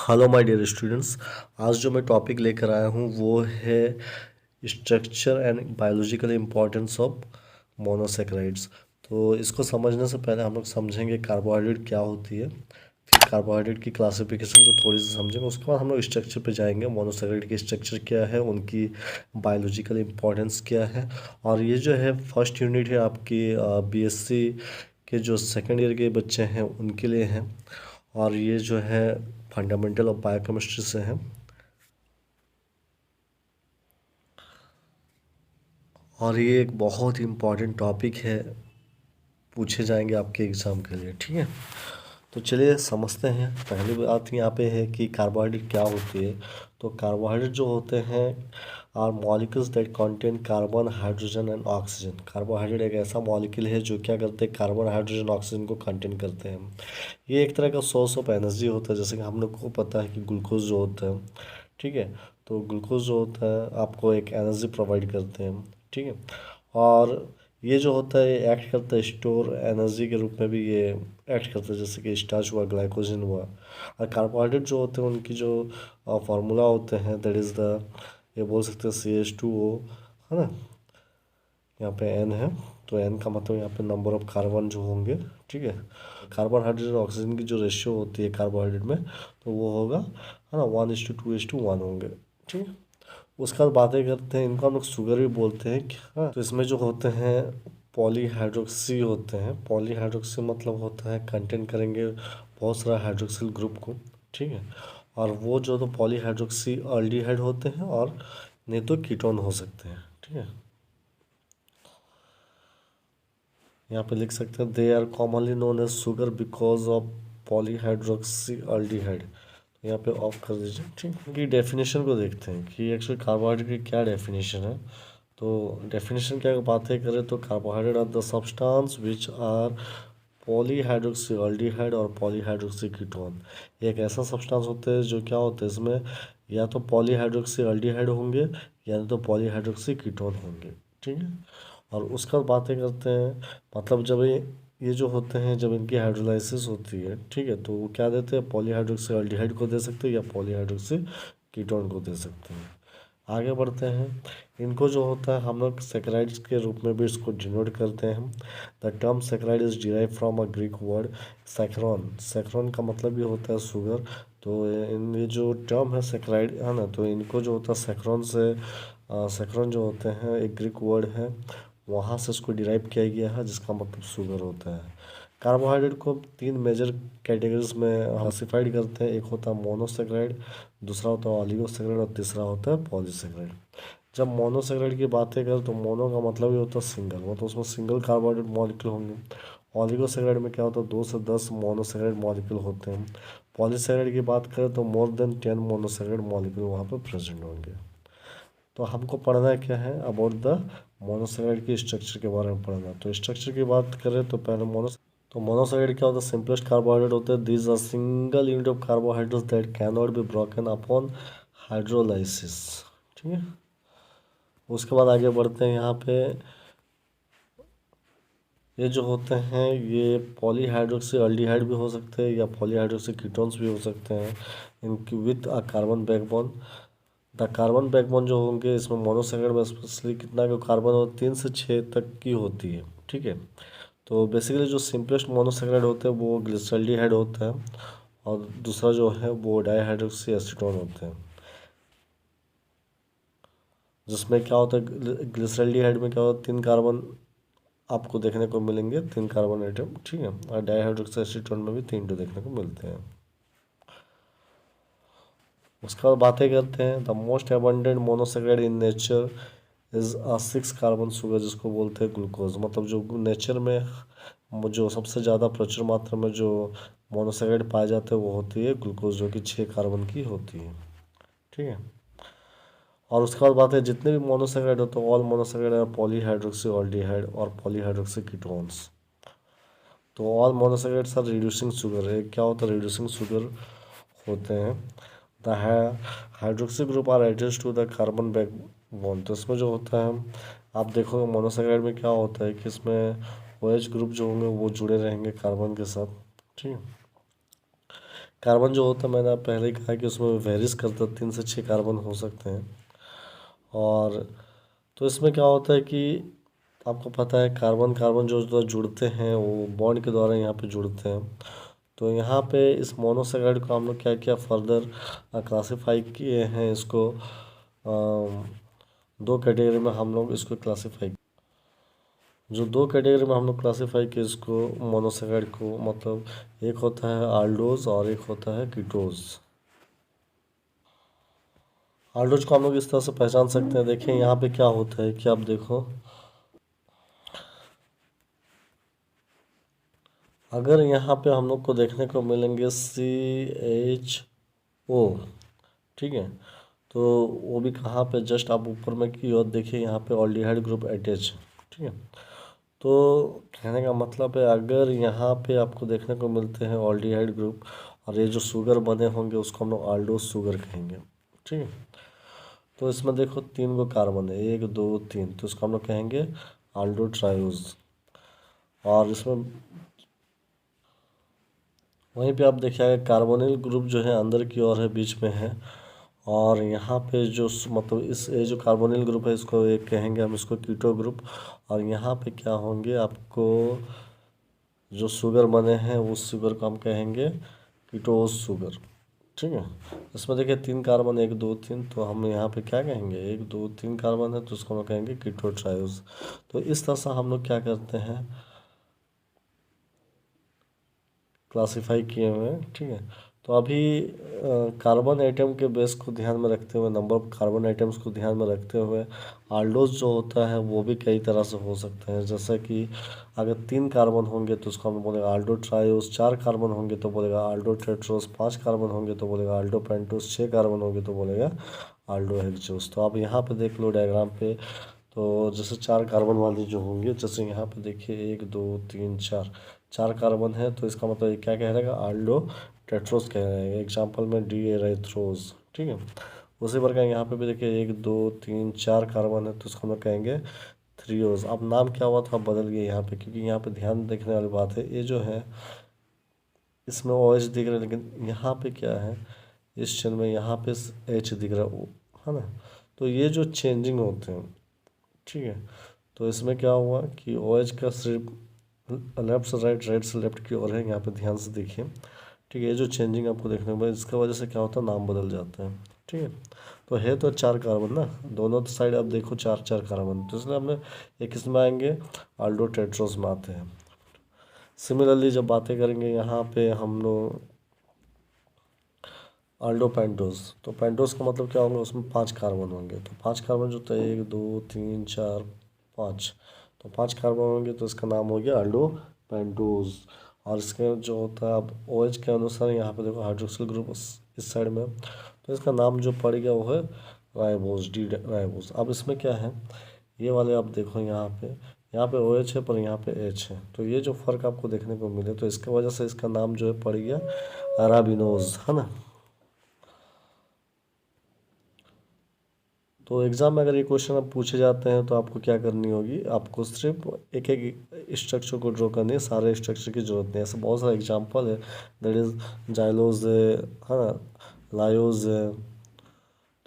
Hello my dear students. आज जो मैं टॉपिक लेकर आया हूँ वो है structure and biological importance of monosaccharides. तो इसको समझने से पहले हम लोग समझेंगे कार्बोहाइड्रेट क्या होती है, फिर कार्बोहाइड्रेट की क्लासिफिकेशन को थोड़ी सी समझेंगे, उसके बाद हम लोग स्ट्रक्चर पे जाएंगे। मोनोसेक्राइड की स्ट्रक्चर क्या है, उनकी बायोलॉजिकल इम्पोर्टेंस क्या है। और ये जो है फर्स्ट यूनिट है आपकी बीएससी के जो सेकेंड ईयर के बच्चे हैं उनके लिए हैं, और ये जो है फंडामेंटल ऑफ बायोकेमिस्ट्री से है। और ये एक बहुत ही इम्पॉर्टेंट टॉपिक है, पूछे जाएंगे आपके एग्ज़ाम के लिए। ठीक है, तो चलिए समझते हैं। पहली बात यहाँ पे है कि कार्बोहाइड्रेट क्या होती है। तो कार्बोहाइड्रेट जो होते हैं are molecules that contain carbon, hydrogen and oxygen. Carbohydrate एक ऐसा मॉलिक्यूल है जो क्या करते हैं, कार्बन, हाइड्रोजन, ऑक्सीजन को कंटेन करते हैं। ये एक तरह का सोर्स ऑफ एनर्जी होता है। जैसे कि हम लोग को पता है कि ग्लूकोज जो होता है, ठीक है, तो ग्लूकोज जो होता है आपको एक एनर्जी प्रोवाइड करते हैं। ठीक है, और ये जो होता है एक्ट करता है स्टोर एनर्जी के रूप में भी ये एक्ट करता है, जैसे कि स्टार्च हुआ, ग्लाइकोजन हुआ। और कार्बोहाइड्रेट जो होते हैं उनकी जो फार्मूला होते हैं दैट इज़ द, ये बोल सकते हैं CH2O, है ना। यहाँ पे N है, तो N का मतलब यहाँ पे नंबर ऑफ कार्बन जो होंगे। ठीक है, कार्बन, हाइड्रोजन, ऑक्सीजन की जो रेशियो होती है कार्बोहाइड्रेट में, तो वो होगा, है ना, 1:2:1 होंगे। ठीक है, उसके बाद बातें करते हैं, इनको हम लोग शुगर भी बोलते हैं। हाँ, तो इसमें जो होते हैं पॉलीहाइड्रोक्सी होते हैं। पॉलीहाइड्रोक्सी मतलब होता है कंटेन करेंगे बहुत सारा हाइड्रोक्सिल ग्रुप को। ठीक है, और वो जो तो पॉलीहाइड्रोक्सी अल्डिहाइड होते हैं, और नहीं तो कीटोन हो सकते हैं। ठीक है, यहाँ पे लिख सकते हैं they are commonly known as sugar because of polyhydroxy aldehyde. तो यहाँ पे ऑफ कर दीजिए। ठीक है, कि डेफिनेशन को देखते हैं कि एक्चुअली कार्बोहाइड्रेट की क्या डेफिनेशन है। तो डेफिनेशन क्या बातें करें तो carbohydrate are the substance which are polyhydroxy aldehyde और पॉलीहाइड्रोक्सी कीटोन। एक ऐसा सब्सटेंस होता है जो क्या होता है, इसमें या तो पॉलीहाइड्रोक्सी अल्डिहाइड होंगे या तो पॉलीहाइड्रोक्सी कीटोन होंगे। ठीक है, और उसका बातें करते हैं, मतलब जब ये जो होते हैं जब इनकी हाइड्रोलाइसिस होती है, ठीक है, तो वो क्या देते हैं, पॉलीहाइड्रोक्सी अल्डिहाइड को दे सकते हैं या पॉलीहाइड्रोक्सी कीटोन को दे सकते हैं। आगे बढ़ते हैं, इनको जो होता है हम लोग सेक्राइड्स के रूप में भी इसको डिनोट करते हैं। The term saccharide is derive from a Greek word saccharon. Saccharon का मतलब भी होता है शुगर। तो इन ये जो टर्म है सेक्राइड, है ना, तो इनको जो होता है सैकरॉन से, सैकरॉन जो होते हैं एक ग्रीक वर्ड है, वहाँ से इसको डिराइव किया गया है जिसका मतलब शुगर होता है। कार्बोहाइड्रेट को तीन मेजर कैटेगरीज में क्लासिफाइड करते हैं। एक होता है मोनोसेक्राइड, दूसरा होता है ऑलिगोसेक्राइड, और तीसरा होता है पॉलीसेक्राइड। जब मोनोसेक्राइड की बातें करें तो मोनो का मतलब ही होता है सिंगल, मतलब उसमें सिंगल कार्बोहाइड्रेट मॉलिक्यूल होंगे। ऑलिगोसेक्राइड में क्या होता है, 2 से 10 मोनोसेक्राइड मॉलिक्यूल होते हैं। पॉलीसेक्राइड की बात करें तो मोर देन 10 मोनोसेक्राइड मॉलिक्यूल वहाँ पर प्रेजेंट होंगे। तो हमको पढ़ना क्या है, अबाउट द मोनोसेक्राइड की स्ट्रक्चर के बारे में पढ़ना। तो स्ट्रक्चर की बात करें तो पहले मोनोसेक्राइड क्या होता है, सिंपलेस्ट कार्बोहाइड्रेट होते हैं। This are single unit of carbohydrates that can not be broken upon hydrolysis. ठीक है, उसके बाद आगे बढ़ते हैं। यहाँ पे ये जो होते हैं ये पॉलीहाइड्रोक्सी अल्डिहाइड भी हो सकते हैं या पॉलीहाइड्रोक्सी कीटोन्स भी हो सकते हैं, इनकी with a carbon backbone. The carbon backbone जो होंगे इसमें मोनोसेक्राइड में स्पेशली कितना का कार्बन हो, 3 से 6 तक की होती है। ठीक है, तो बेसिकली जो सिंपलेस्ट मोनोसेक्राइड होते हैं वो ग्लिसरॉल्डिहाइड होता है, और दूसरा जो है वो डाईहाइड्रोक्सी एसीटोन होते हैं। जिसमें क्या होता है, ग्लिसरॉल्डिहाइड में क्या होता है, 3 कार्बन आपको देखने को मिलेंगे, 3 कार्बन एटम। ठीक है, और डाईहाइड्रोक्सी एसीटोन में भी 3 देखने को मिलते हैं। उसके बाद बातें करते हैं the most abundant monosaccharide in nature is a 6 carbon sugar, जिसको बोलते हैं ग्लूकोज। मतलब जो नेचर में जो सबसे ज़्यादा प्रचुर मात्रा में जो मोनोसेक्राइड पाए जाते हैं वो होती है ग्लूकोज, जो कि 6 कार्बन की होती है। ठीक है, और उसके बाद बात है जितने भी मोनोसेक्राइड होते हैं all monosaccharide are polyhydroxy aldehyde और पॉलीहाइड्रोक्सी कीटोन्स। तो all monosaccharides are reducing sugar. एक क्या होता है, रिड्यूसिंग शुगर होते हैं। The hydroxy group are adjust to the carbon backbone. तो इसमें जो होता है आप देखोगे मोनोसेक्राइड में क्या होता है कि इसमें OH ग्रुप जो होंगे वो जुड़े रहेंगे कार्बन के साथ। ठीक है, कार्बन जो होता है, मैंने आप पहले ही कहा कि उसमें वेरीज करता है, 3 से 6 कार्बन हो सकते हैं। और तो इसमें क्या होता है कि आपको पता है कार्बन कार्बन जो जुड़ते हैं वो बॉन्ड के द्वारा यहाँ पे जुड़ते हैं। तो यहाँ पे इस मोनोसेकेराइड को हम लोग क्या किया, फर्दर क्लासीफाई किए हैं इसको। 2 कैटेगरी में हम लोग इसको क्लासीफाई, जो 2 कैटेगरी में हम लोग क्लासीफाई किए इसको मोनोसेकेराइड को, मतलब एक होता है आल्डोज और एक होता है कीटोज। आल्डोज को हम लोग इस तरह से पहचान सकते हैं। देखें यहाँ पे क्या होता है कि आप देखो, अगर यहाँ पे हम लोग को देखने को मिलेंगे CHO, ठीक है, तो वो भी कहाँ पे, जस्ट आप ऊपर में की और देखिए यहाँ पे ऑल्डिहाइड ग्रुप अटैच, ठीक है। तो कहने का मतलब है अगर यहाँ पे आपको देखने को मिलते हैं ऑल्डिहाइड ग्रुप और ये जो शुगर बने होंगे उसको हम लोग आल्डोज शुगर कहेंगे, ठीक है। तो इसमें देखो 3 गो कार्बन है, 1 2 3, तो इसको हम लोग कहेंगे आल्डो ट्रायोज। और इसमें वहीं पे आप देखिएगा कार्बोनिल ग्रुप जो है अंदर की ओर है, बीच में है। और यहाँ पे जो मतलब इस ये जो कार्बोनिल ग्रुप है इसको एक कहेंगे हम, इसको कीटो ग्रुप। और यहाँ पे क्या होंगे, आपको जो शुगर बने हैं उस शुगर को हम कहेंगे कीटोस शुगर, ठीक है। इसमें देखिए 3 कार्बन, 1 2 3, तो हम यहाँ पे क्या कहेंगे, 1 2 3 कार्बन है तो उसको हम कहेंगे कीटो ट्रायोज। तो इस तरह से हम लोग क्या करते हैं, क्लासीफाई किए हुए हैं, ठीक है। तो अभी कार्बन आइटम के बेस को ध्यान में रखते हुए, नंबर ऑफ कार्बन आइटम्स को ध्यान में रखते हुए, आल्डोज जो होता है वो भी कई तरह से हो सकते हैं। जैसे कि अगर 3 कार्बन होंगे तो उसको हम बोलेगा आल्डो ट्रायोस, 4 कार्बन होंगे तो बोलेगा आल्डो टेट्रोस, 5 कार्बन होंगे तो बोलेगा आल्डो पेंटोस, 6 कार्बन होंगे तो बोलेगा आल्डो हेक्सोस। तो आप यहाँ पे देख लो डायग्राम पे, तो जैसे 4 कार्बन वाली जो होंगे, जैसे यहाँ पे देखिए 1 2 3 4, 4 कार्बन है तो इसका मतलब ये क्या कह रहेगा, आल्डो टेट्रोस कह रहे हैं। एग्जाम्पल में डी एराइथ्रोज, ठीक है। उसी प्रकार यहाँ पे भी देखिए 1 2 3 4 कार्बन है तो इसको हम लोग कहेंगे थ्रियोज। अब नाम क्या हुआ था, बदल गया यहाँ पे, क्योंकि यहाँ पे ध्यान देखने वाली बात है, ये जो है इसमें ओ एच दिख रहा है लेकिन यहाँ पे क्या है, इस क्षण में यहाँ पे एच दिख रहा है ना। तो ये जो चेंजिंग होते हैं, ठीक है, तो इसमें क्या हुआ कि ओ एच का सिर्फ लेफ्ट से राइट, राइट से लेफ्ट की ओर है, यहाँ पे ध्यान से देखिए, ठीक है। ये जो चेंजिंग आपको देखने को मिले, इसका वजह से क्या होता है, नाम बदल जाता है, ठीक है। तो है तो 4 कार्बन ना, दोनों साइड आप देखो 4 4 कार्बन, तो इसलिए हमने एक किसमें आएंगे, आल्डो टेट्रोस में आते हैं। सिमिलरली जब बातें करेंगे यहाँ पे हम लोग आल्डो पेंटोस, तो पेंटोस का मतलब क्या होगा, उसमें 5 कार्बन होंगे। तो 5 कार्बन जो होता है 1 2 3 4 5, तो 5 कार्बन होंगे तो इसका नाम हो गया आल्डो पेंटोस। और इसके जो होता है अब ओ एच के अनुसार यहाँ पे देखो हाइड्रोक्सिल ग्रुप इस साइड में, तो इसका नाम जो पड़ गया वो है राइबोस, डी राइबोस। अब इसमें क्या है, ये वाले आप देखो यहाँ पे ओ एच है पर यहाँ पे एच है, तो ये जो फ़र्क आपको देखने को मिले तो इसके वजह से इसका नाम जो है पड़ गया अराबिनोज, है ना। तो एग्ज़ाम में अगर ये क्वेश्चन आप पूछे जाते हैं तो आपको क्या करनी होगी, आपको सिर्फ एक एक स्ट्रक्चर को ड्रॉ करनी है, सारे स्ट्रक्चर की जरूरत नहीं है। ऐसे बहुत सारे एग्जांपल है, दैट इज जाइलोज है ना, लायोज है।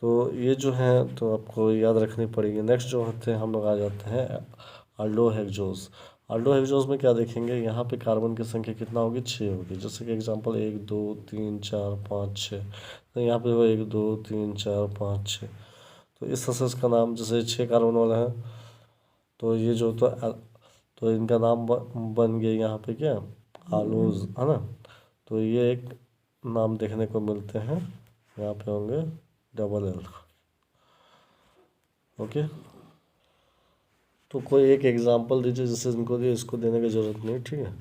तो ये जो है तो आपको याद रखनी पड़ेगी। नेक्स्ट जो होते हैं हम लोग आ जाते हैं आल्डो हेक्सोस। आल्डो हेक्सोस में क्या देखेंगे, यहाँ पे कार्बन की संख्या कितना होगी, 6 होगी। जैसे कि एग्जांपल 1 2 3 4 5 6, तो यहाँ पे 1 2 3 4 5 6, तो इस तरह से इसका नाम, जैसे 6 कार्बन वाला है तो ये जो तो इनका नाम बन गया यहाँ पे क्या, आलूज, है ना। तो ये एक नाम देखने को मिलते हैं, यहाँ पे होंगे डबल एल, ओके। तो कोई एक एग्जांपल दीजिए, जैसे इनको दिए इसको देने की ज़रूरत नहीं, ठीक है।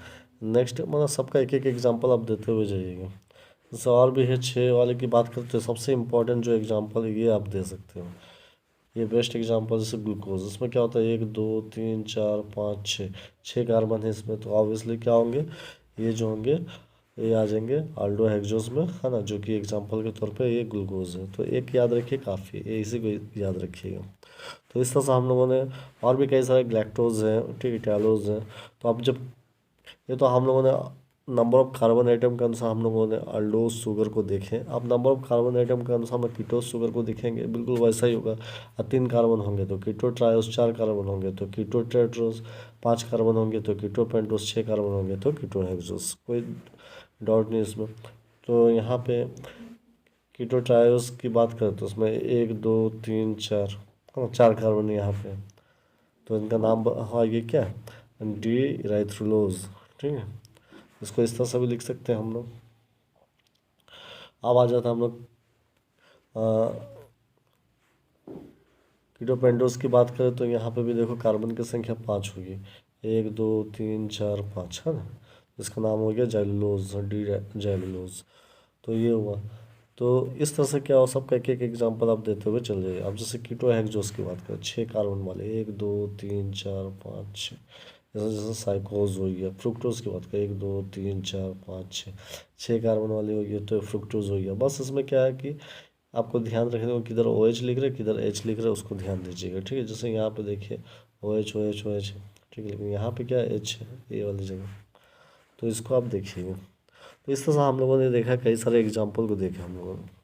नेक्स्ट मतलब सबका एक एक एग्जांपल आप देते हुए जाइएगा। जैसे और भी है, 6 वाले की बात करते हैं, सबसे इम्पोर्टेंट जो एग्जांपल है ये आप दे सकते हो। ये बेस्ट एग्जांपल जैसे ग्लूकोज, इसमें क्या होता है 1 2 3 4 5 6, 6 कार्बन है इसमें, तो ऑब्वियसली क्या होंगे, ये जो होंगे ये आ जाएंगे आल्डो हेक्सोस में, है ना, जो कि एग्जांपल के तौर पे ये ग्लूकोज है। तो एक याद रखिए काफ़ी, ये इसी को याद रखिएगा। तो इस तरह से हम लोगों ने और भी कई सारे ग्लैक्टोज हैं, ठीक है, टैलोज हैं। तो अब जब ये तो हम लोगों ने नंबर ऑफ कार्बन आइटम के अनुसार हम लोगों ने अल्डोज शुगर को देखें। अब नंबर ऑफ कार्बन आइटम के अनुसार हम लोग कीटोज शुगर को देखेंगे, बिल्कुल वैसा ही होगा। 3 कार्बन होंगे तो कीटो ट्रायोस, 4 कार्बन होंगे तो कीटो टेट्रोस, 5 कार्बन होंगे तो कीटो पेंटोस, 6 कार्बन होंगे तो कीटो हेक्सोस। कोई डाउट नहीं इसमें। तो यहाँ पे कीटो ट्रायोस की बात करें तो उसमें 1 2 3 4, हाँ 4 कार्बन यहाँ पे। तो इनका नाम हाँ ये क्या डी राइथ्रुलोज, ठीक है। इसको इस तरह से भी लिख सकते हैं हम लोग। अब आ जाता है हम लोग कीटोपेंटोस की बात करें तो यहाँ पे भी देखो कार्बन की संख्या 5 होगी, 1 2 3 4 5, है ना। इसका नाम हो गया जाइलुलोज, डी जाइलुलोज। तो ये हुआ। तो इस तरह से क्या हो, सबका एक एक एग्जाम्पल आप देते हुए चल जाइए। अब जैसे कीटो हेक्सोस की बात करें, 6 कार्बन वाले, 1 2 3 4 5 6। जैसे जैसे साइकोज हो गया। फ्रुक्टोज की बात करें, 1 2 3 4 5 6, 6 कार्बन वाली हो गई तो फ्रुक्टोज हो गया। बस इसमें क्या है कि आपको ध्यान रखने को किधर ओ एच लिख रहे किधर एच लिख रहे उसको ध्यान दीजिएगा, ठीक है। जैसे यहाँ पे देखिए O H O H O H, ठीक है, लेकिन यहाँ पे क्या एच है ये वाली जगह, तो इसको आप देखिएगा। तो इस तरह से हम लोगों ने देखा, कई सारे एग्जाम्पल को देखे हम लोगों ने।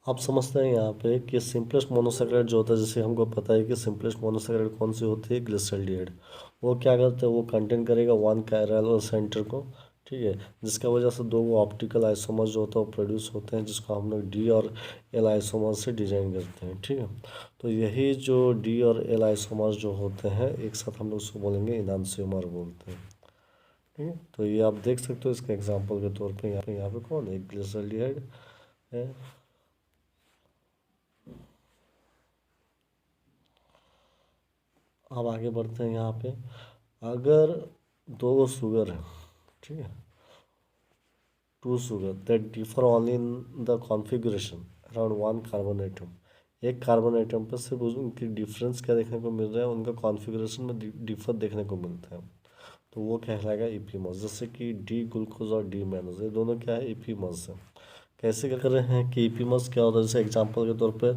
आप समझते हैं यहाँ पे कि सिंपलेस्ट मोनोसेक्राइड जो होता है, जैसे हमको पता है कि सिंपलेस्ट मोनोसेक्राइड कौन सी होती है, ग्लिसरॉल्डिहाइड। वो क्या करते हैं, वो कंटेन करेगा 1 कैरल और सेंटर को, ठीक है, जिसका वजह से 2 ऑप्टिकल आइसोमर्स जो होता है वो प्रोड्यूस होते हैं, जिसको हम लोग डी और एल आइसोमर्स से डिजाइन करते हैं, ठीक है। तो यही जो डी और एल आइसोमर्स जो होते हैं एक साथ हम लोग उसको बोलेंगे इनांसियोमर बोलते हैं, ठीक है। तो ये आप देख सकते हो इसका एग्जाम्पल के तौर पे, यहाँ पे कौन है, ग्लिसरॉल्डिहाइड है। अब आगे बढ़ते हैं यहाँ पे। अगर 2 शुगर है, ठीक है, 2 sugar that differ only in the configuration around 1 carbon atom. एक कार्बन आइटम पर सिर्फ उनकी डिफरेंस क्या देखने को मिल रहा है, उनका कॉन्फ़िगरेशन में डिफर देखने को मिलता है, तो वो कहलाएगा इपीमस। जैसे कि डी ग्लूकोज और डी मैनोज, ये दोनों क्या है, इपीमस है। कैसे क्या कर रहे हैं कि इपीमस क्या होता है, जैसे एग्जांपल के तौर पे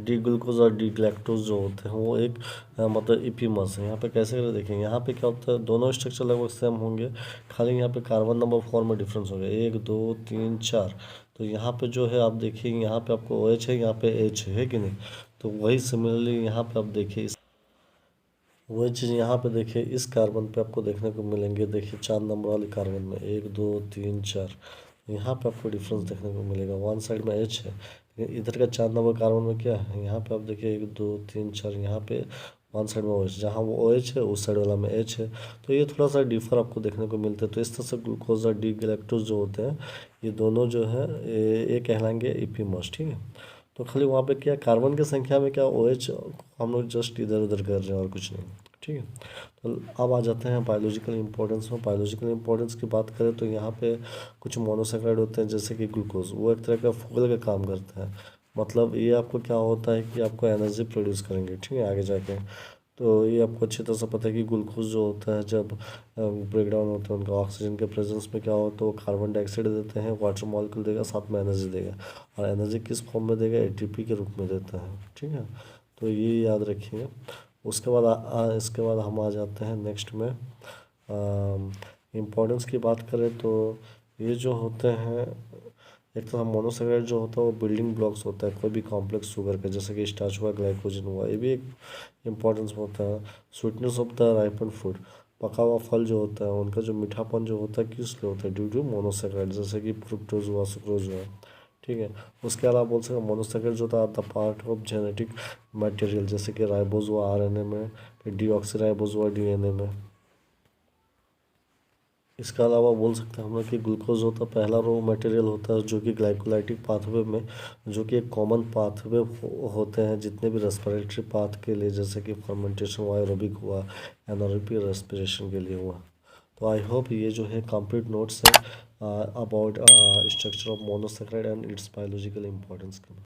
डी ग्लूकोज और डी ग्लैक्टोज जो होते हैं वो एक मतलब इपीमस है। यहाँ पे कैसे कर देखेंगे, यहाँ पे क्या होता है, दोनों स्ट्रक्चर लगभग सेम होंगे, खाली यहाँ पे कार्बन नंबर 4 में डिफरेंस होगा, 1 2 3 4। तो यहाँ पे जो है आप देखिए, यहाँ पे आपको ओ एच है, यहाँ पे एच है कि नहीं। तो वही सिमिलरली यहाँ पे आप देखिए, वही चीज़ यहाँ पे देखिए इस कार्बन पे आपको देखने को मिलेंगे। देखिए 4 नंबर वाले कार्बन में 1 2 3 4, यहाँ पे आपको डिफरेंस देखने को मिलेगा। वन साइड में एच है, लेकिन इधर का 4 नंबर कार्बन में क्या है, यहाँ पे आप देखिए 1 2 3 4, यहाँ पे वन साइड में ओ एच, जहाँ वो ओ एच है उस साइड वाला में एच है। तो ये थोड़ा सा डिफर आपको देखने को मिलता है। तो इस तरह से ग्लूकोज और डी गैलेक्टोज जो होते हैं ये दोनों जो है ये कहलाएंगे इपीमस, ठीक है। तो खाली वहाँ पे क्या कार्बन की संख्या में क्या ओ एच हम लोग जस्ट इधर उधर कर रहे हैं और कुछ नहीं, ठीक है। तो अब आ जाते हैं बायोलॉजिकल इंपॉर्टेंस में। बायोलॉजिकल इंपॉर्टेंस की बात करें तो यहाँ पे कुछ मोनोसेक्राइड होते हैं, जैसे कि ग्लूकोज, वो एक तरह का फूल का काम करता है। मतलब ये आपको क्या होता है कि आपको एनर्जी प्रोड्यूस करेंगे, ठीक है, आगे जाके। तो ये आपको अच्छी तरह से पता है कि ग्लूकोज जो होता है जब ब्रेक डाउन होता है उनका ऑक्सीजन के प्रेजेंस में क्या होता है, वो कार्बन डाइऑक्साइड देते हैं, वाटर मॉलिक्यूल देगा, साथ में एनर्जी देगा। और एनर्जी किस फॉर्म में देगा, एटीपी के रूप में देता है, ठीक है। तो ये याद रखिएगा। उसके बाद इसके बाद हम आ जाते हैं नेक्स्ट में। इम्पोर्टेंस की बात करें तो ये जो होते हैं, एक तो हम मोनोसेक्राइड जो होता है वो बिल्डिंग ब्लॉक्स होता है कोई भी कॉम्प्लेक्स शुगर का, जैसे कि स्टार्च हुआ, ग्लाइकोजन हुआ, ये भी एक इम्पोर्टेंस होता है। Sweetness of the ripen food, पका हुआ फल जो होता है उनका जो मीठापन जो होता है किस लिए होता है, ड्यू टू मोनोसेक्राइड, जैसे कि फ्रुक्टोज हुआ, सुक्रोज हुआ, ठीक है। उसके अलावा बोल सकते हैं मोनोसेक्राइड जो था the part of genetic material, जैसे कि राइबोज हुआ आरएनए में, फिर डीऑक्सीराइबोज हुआ डीएनए में। इसके अलावा बोल सकते हैं हम लोग कि ग्लूकोज होता है पहला रॉ मटेरियल होता है, जो कि ग्लाइकोलाइटिक पाथवे में, जो कि एक कॉमन पाथवे होते हैं जितने भी रेस्पिरेटरी पाथ के लिए, जैसे कि फर्मेंटेशन हुआ, एरोबिक हुआ, एनारोबिक रेस्पिरेशन के लिए हुआ। तो आई होप ये जो है कंप्लीट नोट्स है about structure of monosaccharide and it's biological importance के।